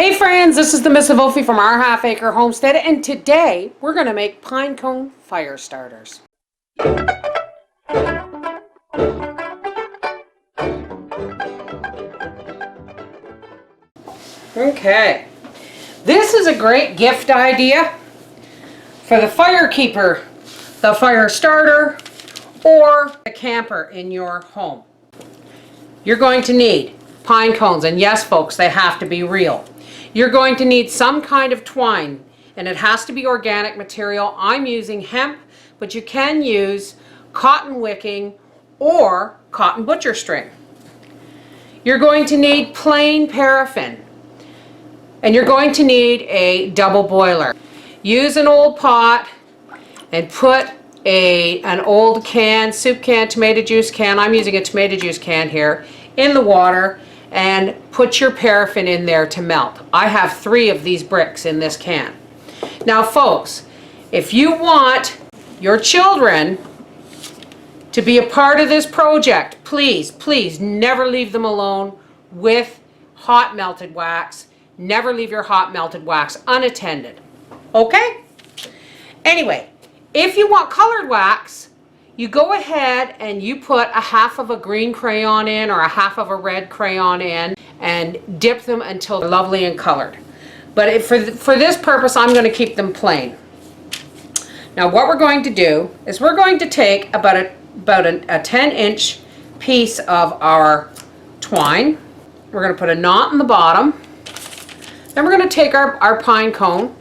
Hey friends, this is the Bev Volfie from our half-acre homestead, and today we're going to make pine cone fire starters. Okay, this is a great gift idea for the fire keeper, the fire starter, or a camper in your home. You're going to need pine cones, and yes folks, they have to be real. You're going to need some kind of twine, and it has to be organic material. I'm using hemp, but you can use cotton wicking or cotton butcher string. You're going to need plain paraffin, and you're going to need a double boiler. Use an old pot and put an old can, soup can, tomato juice can, I'm using a tomato juice can here, in the water, and put your paraffin in there to melt. I have 3 of these bricks in this can. Now folks, if you want your children to be a part of this project, please never leave them alone with hot melted wax. Never leave your hot melted wax unattended. Okay? Anyway, if you want colored wax, you go ahead and you put a half of a green crayon in or a half of a red crayon in and dip them until they're lovely and colored. But for this purpose, I'm going to keep them plain. Now what we're going to do is we're going to take about a 10-inch piece of our twine. We're going to put a knot in the bottom. Then we're going to take our pine cone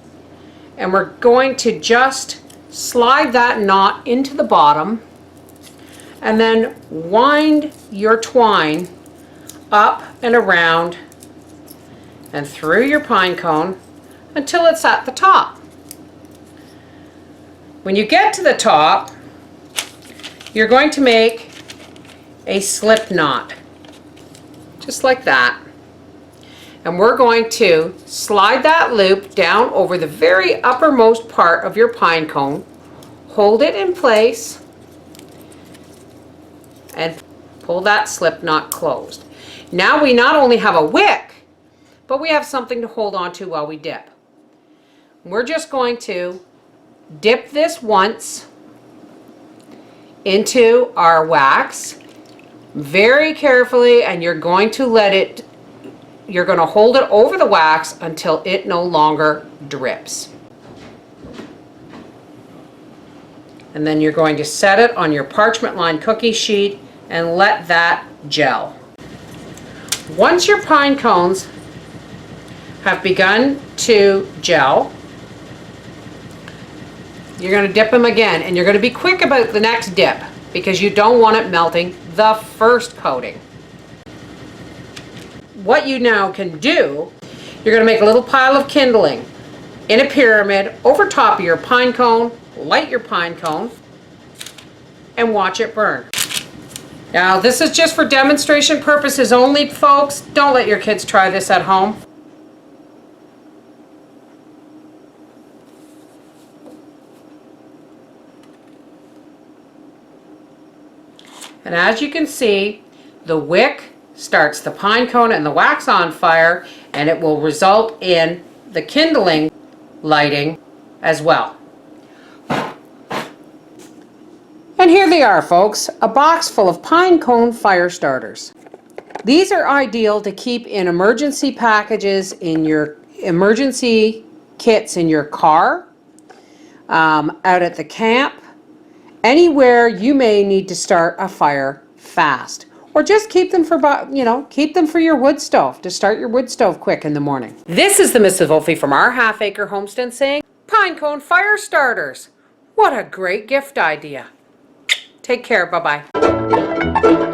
and we're going to just slide that knot into the bottom and then wind your twine up and around and through your pine cone until it's at the top. When you get to the top, you're going to make a slip knot, just like that. And we're going to slide that loop down over the very uppermost part of your pine cone, hold it in place, and pull that slip knot closed. Now we not only have a wick, but we have something to hold on to while we dip. We're just going to dip this once into our wax very carefully, and you're going to hold it over the wax until it no longer drips. And then you're going to set it on your parchment lined cookie sheet and let that gel. Once your pine cones have begun to gel, you're going to dip them again, and you're going to be quick about the next dip because you don't want it melting the first coating. What you now can do, you're going to make a little pile of kindling in a pyramid over top of your pine cone, light your pine cone, and watch it burn. Now this is just for demonstration purposes only, folks. Don't let your kids try this at home. And as you can see, the wick starts the pine cone and the wax on fire, and it will result in the kindling lighting as well. And here they are, folks, a box full of pine cone fire starters. These are ideal to keep in emergency packages, in your emergency kits in your car, out at the camp, anywhere you may need to start a fire fast. Or just keep them for, keep them for your wood stove, to start your wood stove quick in the morning. This is the Bev Volfie from our half-acre homestead saying, pine cone fire starters. What a great gift idea. Take care. Bye-bye.